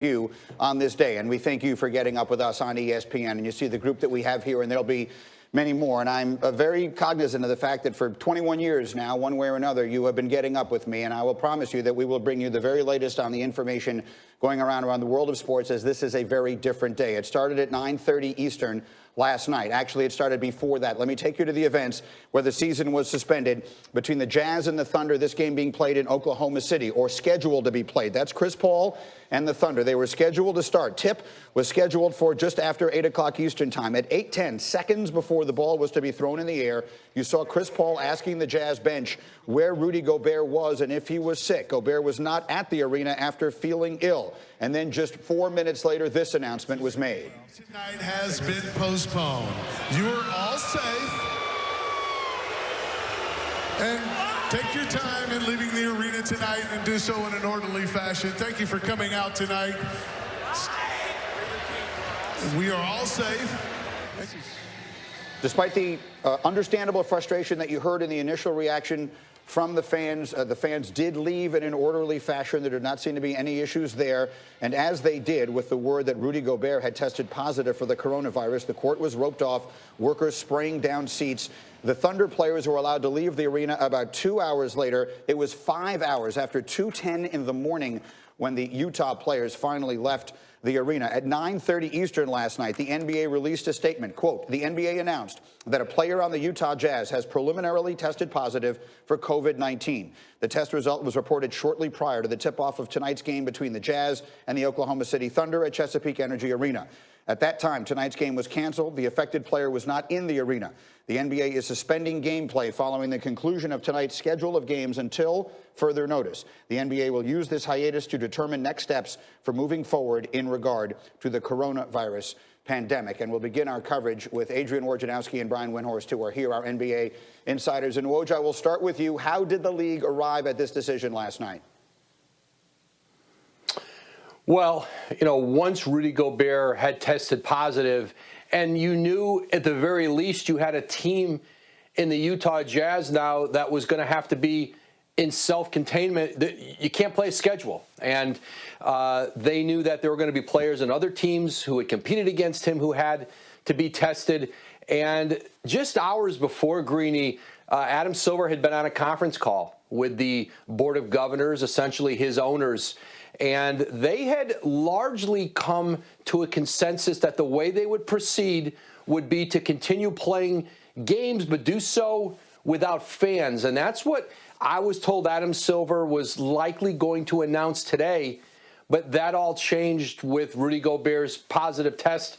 you on this day, and we thank you for getting up with us on ESPN. And you see the group that we have here, and there'll be many more. And I'm very cognizant of the fact that for 21 years now, one way or another, you have been getting up with me, and I will promise you that we will bring you the very latest on the information going around the world of sports, as this is a very different day. It started at 9:30 Eastern last night. Actually, it started before that. Let me take you to the events where the season was suspended between the Jazz and the Thunder, this game being played in Oklahoma City, or scheduled to be played. That's Chris Paul and the Thunder. They were scheduled to start. Tip was scheduled for just after 8 o'clock Eastern time. At 8:10, seconds before the ball was to be thrown in the air, you saw Chris Paul asking the Jazz bench where Rudy Gobert was and if he was sick. Gobert was not at the arena after feeling ill. And then just 4 minutes later, this announcement was made. Tonight has been postponed. You are all safe. And take your time in leaving the arena tonight and do so in an orderly fashion. Thank you for coming out tonight. We are all safe. Despite the understandable frustration that you heard in the initial reaction from the fans did leave in an orderly fashion. There did not seem to be any issues there. And as they did, with the word that Rudy Gobert had tested positive for the coronavirus, the court was roped off, workers spraying down seats. The Thunder players were allowed to leave the arena about 2 hours later. It was 5 hours after 2:10 in the morning when the Utah players finally left the arena. At 9:30 Eastern last night, the NBA released a statement. Quote, the NBA announced that a player on the Utah Jazz has preliminarily tested positive for COVID-19. The test result was reported shortly prior to the tip-off of tonight's game between the Jazz and the Oklahoma City Thunder at Chesapeake Energy Arena. At that time, tonight's game was canceled. The affected player was not in the arena. The NBA is suspending gameplay following the conclusion of tonight's schedule of games until further notice. The NBA will use this hiatus to determine next steps for moving forward in regard to the coronavirus pandemic. And we'll begin our coverage with Adrian Wojnarowski and Brian Windhorst, who are here, our NBA insiders. And Woj, I will start with you. How did the league arrive at this decision last night? Well, once Rudy Gobert had tested positive, and you knew at the very least you had a team in the Utah Jazz now that was going to have to be in self-containment. You can't play a schedule. And they knew that there were going to be players and other teams who had competed against him who had to be tested. And just hours before, Greeny, Adam Silver had been on a conference call with the Board of Governors, essentially his owners. And they had largely come to a consensus that the way they would proceed would be to continue playing games, but do so without fans. And that's what I was told Adam Silver was likely going to announce today. But that all changed with Rudy Gobert's positive test.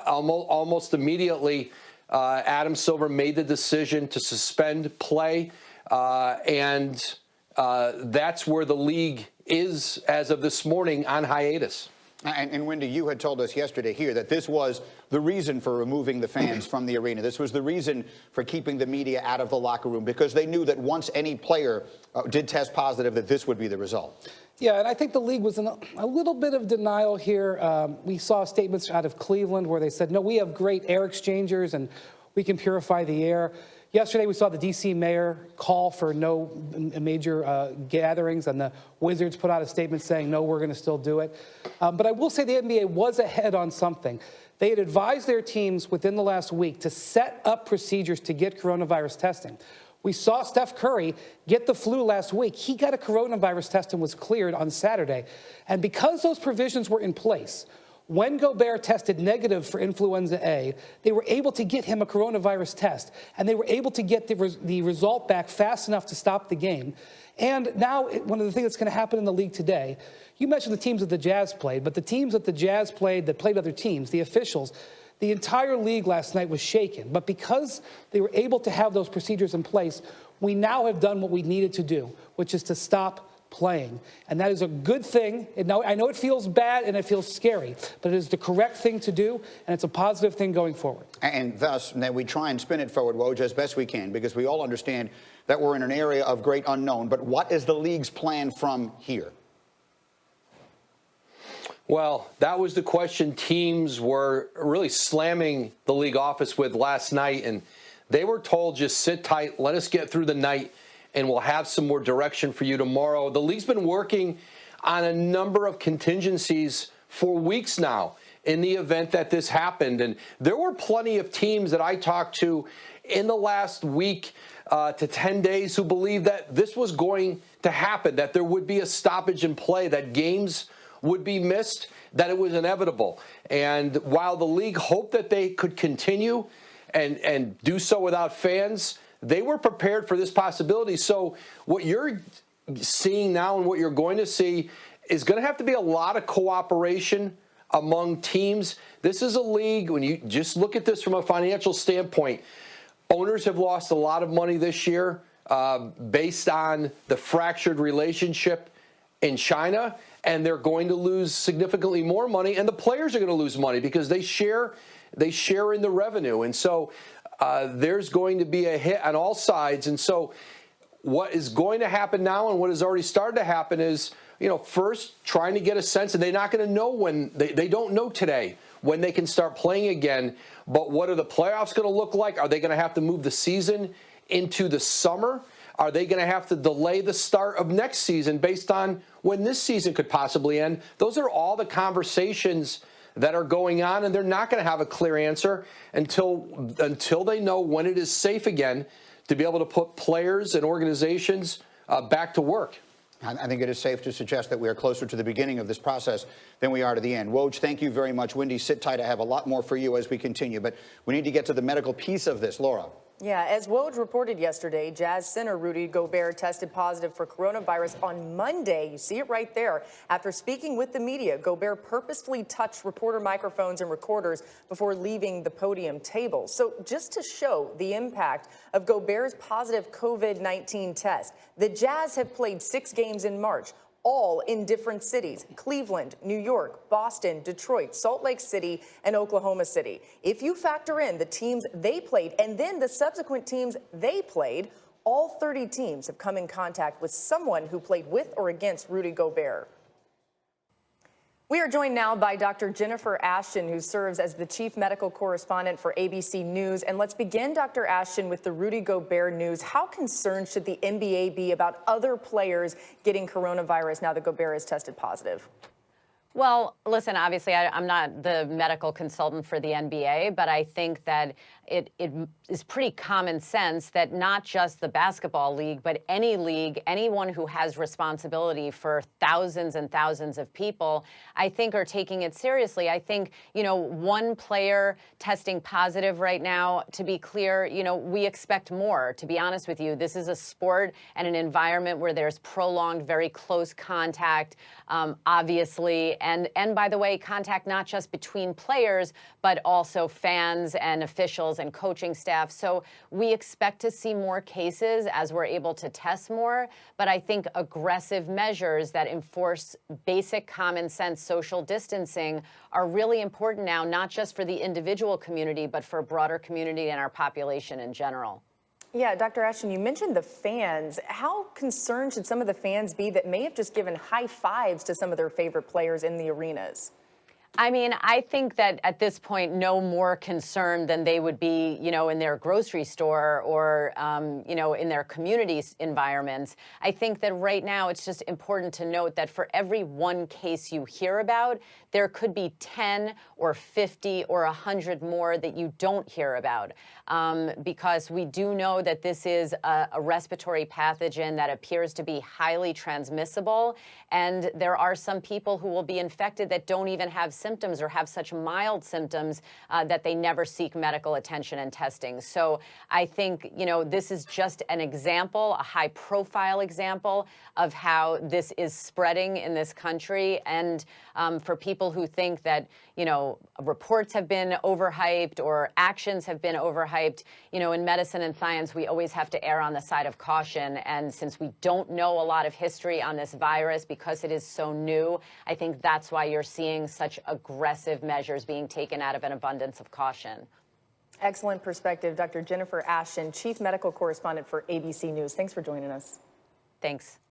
Almost immediately, Adam Silver made the decision to suspend play. And that's where the league is, as of this morning, on hiatus. And Wendy, you had told us yesterday here that this was the reason for removing the fans from the arena. This was the reason for keeping the media out of the locker room, because they knew that once any player did test positive, that this would be the result. Yeah, and I think the league was in a little bit of denial here. We saw statements out of Cleveland where they said, no, we have great air exchangers and we can purify the air. Yesterday, we saw the D.C. mayor call for no major gatherings, and the Wizards put out a statement saying, no, we're going to still do it. But I will say the NBA was ahead on something. They had advised their teams within the last week to set up procedures to get coronavirus testing. We saw Steph Curry get the flu last week. He got a coronavirus test and was cleared on Saturday. And because those provisions were in place, when Gobert tested negative for influenza A, they were able to get him a coronavirus test, and they were able to get the result back fast enough to stop the game. And now, one of the things that's going to happen in the league today, you mentioned the teams that the Jazz played, but the teams that the Jazz played that played other teams, the officials, the entire league last night was shaken. But because they were able to have those procedures in place, we now have done what we needed to do, which is to stop playing. And that is a good thing. Now, I know it feels bad and it feels scary, but it is the correct thing to do, and it's a positive thing going forward. And thus, then we try and spin it forward, Woj, as best we can, because we all understand that we're in an area of great unknown. But what is the league's plan from here? Well, that was the question teams were really slamming the league office with last night, and they were told, just sit tight, let us get through the night, and we'll have some more direction for you tomorrow. The league's been working on a number of contingencies for weeks now in the event that this happened. And there were plenty of teams that I talked to in the last week to 10 days who believed that this was going to happen, that there would be a stoppage in play, that games would be missed, that it was inevitable. And while the league hoped that they could continue and do so without fans, they were prepared for this possibility. So what you're seeing now and what you're going to see is going to have to be a lot of cooperation among teams. This is a league, when you just look at this from a financial standpoint, owners have lost a lot of money this year based on the fractured relationship in China, and they're going to lose significantly more money, and the players are going to lose money because they share in the revenue. And so there's going to be a hit on all sides. And so what is going to happen now and what has already started to happen is, first trying to get a sense, and they're not going to know when, they don't know today when they can start playing again. But what are the playoffs going to look like? Are they going to have to move the season into the summer? Are they going to have to delay the start of next season based on when this season could possibly end? Those are all the conversations that are going on, and they're not going to have a clear answer until they know when it is safe again to be able to put players and organizations back to work. I think it is safe to suggest that we are closer to the beginning of this process than we are to the end. Woj, thank you very much. Wendy, sit tight. I have a lot more for you as we continue, but we need to get to the medical piece of this. Laura. Yeah, as Woj reported yesterday, Jazz center Rudy Gobert tested positive for coronavirus on Monday. You see it right there. After speaking with the media, Gobert purposefully touched reporter microphones and recorders before leaving the podium table. So just to show the impact of Gobert's positive COVID-19 test, the Jazz have played 6 games in March, all in different cities: Cleveland, New York, Boston, Detroit, Salt Lake City, and Oklahoma City. If you factor in the teams they played and then the subsequent teams they played, all 30 teams have come in contact with someone who played with or against Rudy Gobert. We are joined now by Dr. Jennifer Ashton, who serves as the chief medical correspondent for ABC News. And let's begin, Dr. Ashton, with the Rudy Gobert news. How concerned should the NBA be about other players getting coronavirus now that Gobert has tested positive? Well, listen, obviously, I'm not the medical consultant for the NBA, but I think that it is pretty common sense that not just the basketball league, but any league, anyone who has responsibility for thousands and thousands of people, I think are taking it seriously. I think, one player testing positive right now, to be clear, we expect more. To be honest with you, this is a sport and an environment where there's prolonged, very close contact, obviously. And by the way, contact not just between players, but also fans and officials and coaching staff. So we expect to see more cases as we're able to test more. But I think aggressive measures that enforce basic common sense social distancing are really important now, not just for the individual community, but for a broader community and our population in general. Yeah, Dr. Ashton, you mentioned the fans. How concerned should some of the fans be that may have just given high fives to some of their favorite players in the arenas? I mean, I think that at this point, no more concerned than they would be, in their grocery store or, in their community environments. I think that right now it's just important to note that for every one case you hear about, there could be 10 or 50 or 100 more that you don't hear about, because we do know that this is a respiratory pathogen that appears to be highly transmissible. And there are some people who will be infected that don't even have symptoms or have such mild symptoms that they never seek medical attention and testing. So I think, this is just an example, a high-profile example of how this is spreading in this country. And for people who think that, reports have been overhyped or actions have been overhyped, in medicine and science, we always have to err on the side of caution. And since we don't know a lot of history on this virus because it is so new, I think that's why you're seeing such aggressive measures being taken out of an abundance of caution. Excellent perspective, Dr. Jennifer Ashton, chief medical correspondent for ABC News. Thanks for joining us. Thanks.